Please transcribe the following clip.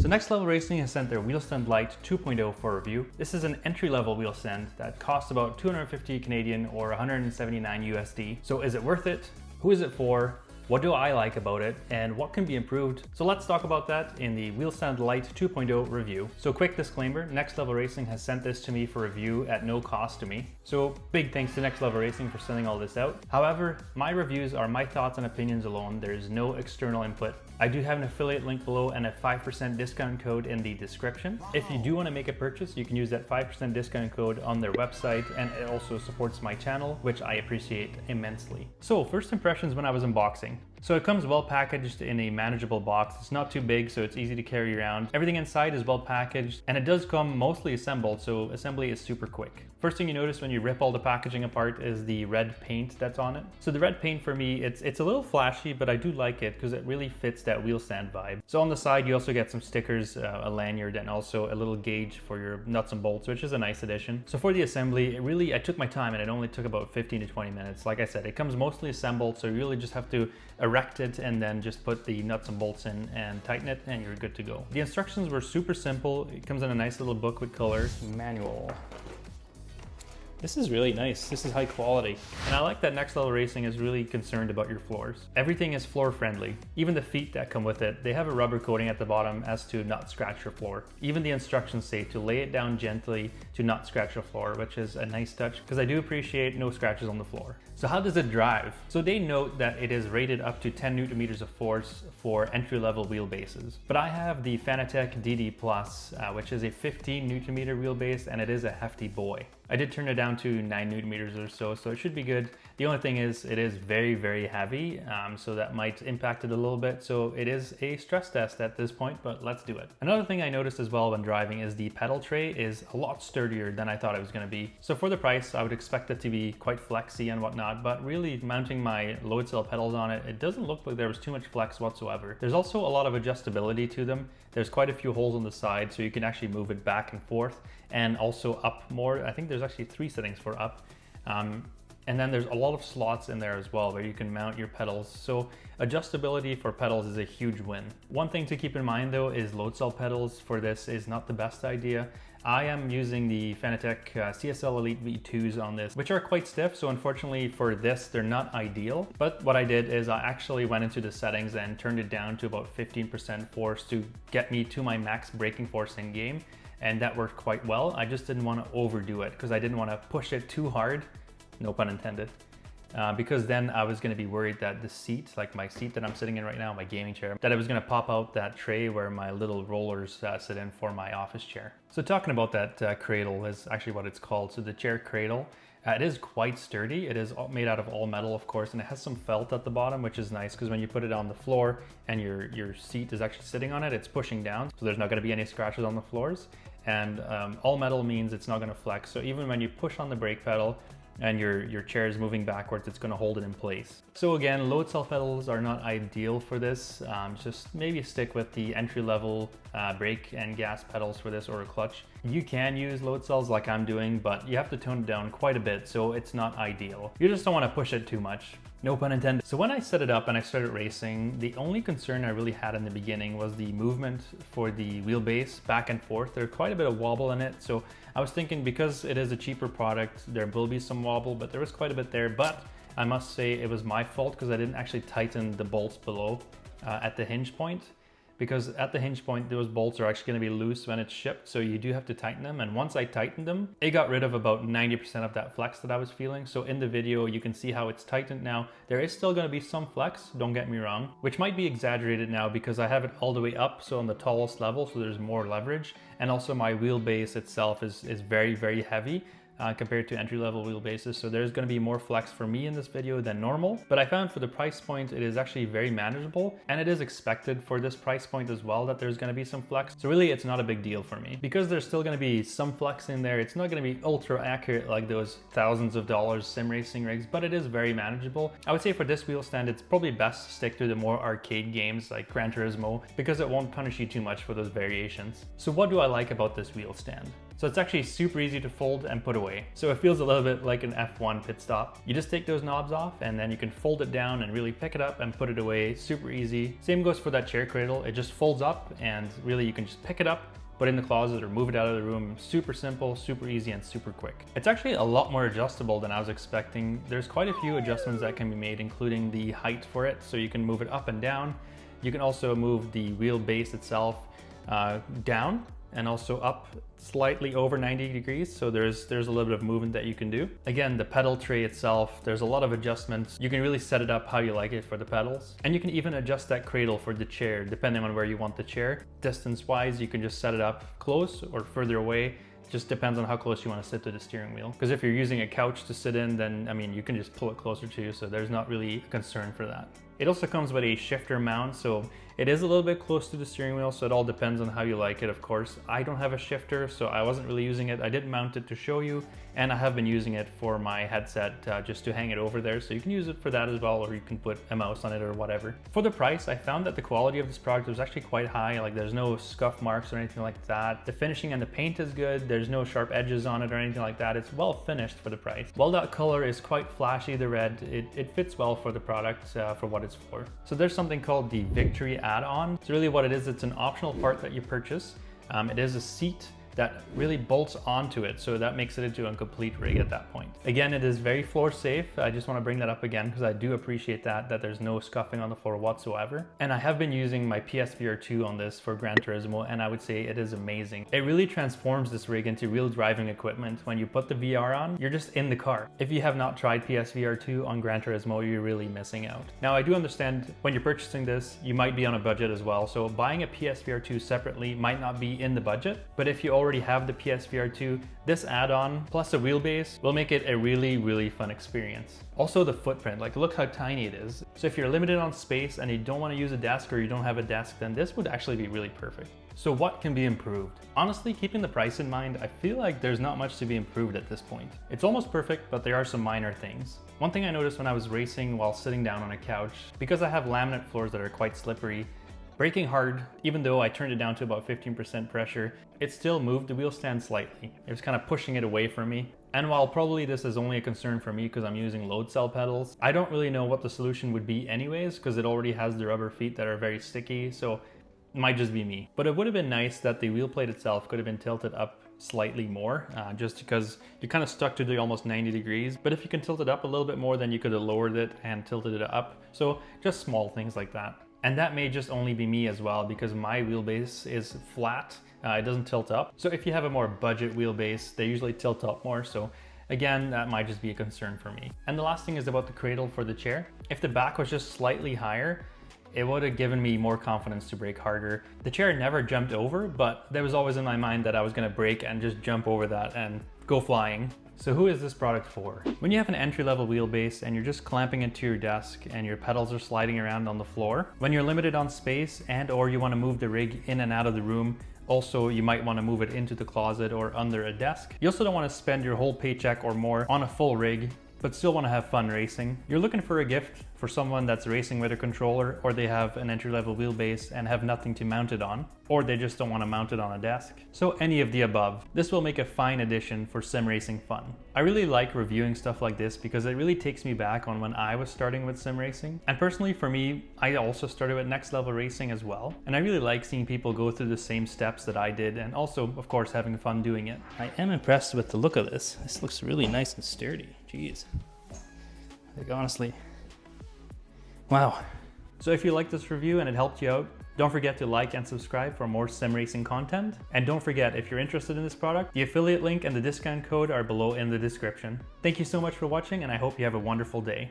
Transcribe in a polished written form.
So Next Level Racing has sent their Wheel Stand Lite 2.0 for review. This is an entry-level wheel stand that costs about 250 Canadian or 179 USD. So is it worth it? Who is it for? What do I like about it, and what can be improved? So let's talk about that in the Wheel Stand Lite 2.0 review. So quick disclaimer, Next Level Racing has sent this to me for review at no cost to me. So big thanks to Next Level Racing for sending all this out. However, my reviews are my thoughts and opinions alone. There's no external input. I do have an affiliate link below and a 5% discount code in the description. If you do want to make a purchase, you can use that 5% discount code on their website, and it also supports my channel, which I appreciate immensely. So first impressions when I was unboxing. So it comes well packaged in a manageable box. It's not too big, so it's easy to carry around. Everything inside is well packaged, and it does come mostly assembled, so assembly is super quick. First thing you notice when you rip all the packaging apart is the red paint that's on it. So the red paint for me, it's a little flashy, but I do like it because it really fits that wheel stand vibe. So on the side, you also get some stickers, a lanyard, and also a little gauge for your nuts and bolts, which is a nice addition. So for the assembly, I took my time, and it only took about 15 to 20 minutes. Like I said, it comes mostly assembled, so you really just have to erect it and then just put the nuts and bolts in and tighten it, and you're good to go. The instructions were super simple. It comes in a nice little book with color. Manual. This is really nice. This is high quality. And I like that Next Level Racing is really concerned about your floors. Everything is floor friendly. Even the feet that come with it, they have a rubber coating at the bottom as to not scratch your floor. Even the instructions say to lay it down gently to not scratch your floor, which is a nice touch because I do appreciate no scratches on the floor. So how does it drive? So they note that it is rated up to 10 Newton meters of force for entry-level wheelbases. But I have the Fanatec DD Plus, which is a 15 Newton meter wheelbase, and it is a hefty boy. I did turn it down to 9 Newton meters or so, so it should be good. The only thing is it is very, very heavy, so that might impact it a little bit. So it is a stress test at this point, but let's do it. Another thing I noticed as well when driving is the pedal tray is a lot sturdier than I thought it was gonna be. So for the price, I would expect it to be quite flexy and whatnot, but really mounting my load cell pedals on it, it doesn't look like there was too much flex whatsoever. There's also a lot of adjustability to them. There's quite a few holes on the side, so you can actually move it back and forth and also up more. I think there's actually 3 settings for up. And then there's a lot of slots in there as well where you can mount your pedals. So adjustability for pedals is a huge win. One thing to keep in mind though is load cell pedals for this is not the best idea. I am using the Fanatec CSL Elite V2s on this, which are quite stiff. So unfortunately for this, they're not ideal. But what I did is I actually went into the settings and turned it down to about 15% force to get me to my max braking force in game. And that worked quite well. I just didn't want to overdo it because I didn't want to push it too hard, no pun intended, because then I was going to be worried that the seat, like my seat that I'm sitting in right now, my gaming chair, that it was going to pop out that tray where my little rollers sit in for my office chair. So talking about that cradle is actually what it's called. So the chair cradle, it is quite sturdy. It is made out of all metal, of course, and it has some felt at the bottom, which is nice because when you put it on the floor and your seat is actually sitting on it, it's pushing down. So there's not going to be any scratches on the floors. And all metal means it's not going to flex. So even when you push on the brake pedal and your chair is moving backwards, it's going to hold it in place. So again, load cell pedals are not ideal for this. Just maybe stick with the entry-level brake and gas pedals for this, or a clutch. You can use load cells like I'm doing, but you have to tone it down quite a bit, so it's not ideal. You just don't want to push it too much. No pun intended. So when I set it up and I started racing, the only concern I really had in the beginning was the movement for the wheelbase back and forth. There's quite a bit of wobble in it. So I was thinking because it is a cheaper product, there will be some wobble, but there was quite a bit there. But I must say it was my fault because I didn't actually tighten the bolts below at the hinge point. Because at the hinge point, those bolts are actually going to be loose when it's shipped, so you do have to tighten them. And once I tightened them, it got rid of about 90% of that flex that I was feeling. So in the video, you can see how it's tightened now. There is still going to be some flex, don't get me wrong, which might be exaggerated now because I have it all the way up, so on the tallest level, so there's more leverage. And also my wheelbase itself is very, very heavy. Compared to entry-level wheelbases. So there's going to be more flex for me in this video than normal, but I found for the price point it is actually very manageable, and it is expected for this price point as well that there's going to be some flex. So really it's not a big deal for me. Because there's still going to be some flex in there, it's not going to be ultra accurate like those thousands of dollars sim racing rigs, but it is very manageable. I would say for this wheel stand it's probably best to stick to the more arcade games like Gran Turismo because it won't punish you too much for those variations. So what do I like about this wheel stand? So it's actually super easy to fold and put away. So it feels a little bit like an F1 pit stop. You just take those knobs off and then you can fold it down and really pick it up and put it away, super easy. Same goes for that chair cradle. It just folds up and really you can just pick it up, put it in the closet or move it out of the room. Super simple, super easy, and super quick. It's actually a lot more adjustable than I was expecting. There's quite a few adjustments that can be made, including the height for it. So you can move it up and down. You can also move the wheel base itself down and also up slightly over 90 degrees. So there's a little bit of movement that you can do. Again, the pedal tray itself, there's a lot of adjustments. You can really set it up how you like it for the pedals. And you can even adjust that cradle for the chair, depending on where you want the chair. Distance-wise, you can just set it up close or further away. Just depends on how close you want to sit to the steering wheel. Because if you're using a couch to sit in, then I mean, you can just pull it closer to you, so there's not really a concern for that. It also comes with a shifter mount, so it is a little bit close to the steering wheel, so it all depends on how you like it, of course. I don't have a shifter, so I wasn't really using it. I did mount it to show you, and I have been using it for my headset just to hang it over there, so you can use it for that as well, or you can put a mouse on it or whatever. For the price, I found that the quality of this product was actually quite high. Like, there's no scuff marks or anything like that. The finishing and the paint is good. There's no sharp edges on it or anything like that. It's well finished for the price. While that color is quite flashy, the red, it fits well for the product for what it's for. So there's something called the Victory add-on. So really what it is, it's an optional part that you purchase. It is a seat that really bolts onto it, so that makes it into a complete rig at that point. Again, it is very floor safe. I just want to bring that up again because I do appreciate that there's no scuffing on the floor whatsoever. And I have been using my PSVR 2 on this for Gran Turismo, and I would say it is amazing. It really transforms this rig into real driving equipment. When you put the VR on, you're just in the car. If you have not tried PSVR 2 on Gran Turismo, you're really missing out. Now, I do understand when you're purchasing this, you might be on a budget as well, so buying a PSVR 2 separately might not be in the budget, but if you already have the PSVR 2, this add-on plus a wheelbase will make it a really fun experience. Also the footprint, like look how tiny it is. So if you're limited on space and you don't want to use a desk or you don't have a desk, then this would actually be really perfect. So what can be improved? Honestly, keeping the price in mind, I feel like there's not much to be improved at this point. It's almost perfect, but there are some minor things. One thing I noticed when I was racing while sitting down on a couch, because I have laminate floors that are quite slippery, braking hard, even though I turned it down to about 15% pressure, it still moved the wheel stand slightly. It was kind of pushing it away from me. And while probably this is only a concern for me because I'm using load cell pedals, I don't really know what the solution would be anyways, because it already has the rubber feet that are very sticky, so it might just be me. But it would have been nice that the wheel plate itself could have been tilted up slightly more, just because you're kind of stuck to the almost 90 degrees. But if you can tilt it up a little bit more, then you could have lowered it and tilted it up. So just small things like that. And that may just only be me as well because my wheelbase is flat. It doesn't tilt up. So if you have a more budget wheelbase, they usually tilt up more. So again, that might just be a concern for me. And the last thing is about the cradle for the chair. If the back was just slightly higher, it would have given me more confidence to brake harder. The chair never jumped over, but there was always in my mind that I was gonna brake and just jump over that and go flying. So who is this product for? When you have an entry-level wheelbase and you're just clamping it to your desk and your pedals are sliding around on the floor, when you're limited on space and or you want to move the rig in and out of the room, also you might want to move it into the closet or under a desk. You also don't want to spend your whole paycheck or more on a full rig, but still want to have fun racing. You're looking for a gift for someone that's racing with a controller, or they have an entry-level wheelbase and have nothing to mount it on, or they just don't want to mount it on a desk. So any of the above. This will make a fine addition for sim racing fun. I really like reviewing stuff like this because it really takes me back on when I was starting with sim racing. And personally for me, I also started with next level racing as well. And I really like seeing people go through the same steps that I did, and also of course having fun doing it. I am impressed with the look of this. This looks really nice and sturdy. Jeez. Like honestly. Wow. So if you liked this review and it helped you out, don't forget to like and subscribe for more sim racing content. And don't forget, if you're interested in this product, the affiliate link and the discount code are below in the description. Thank you so much for watching, and I hope you have a wonderful day.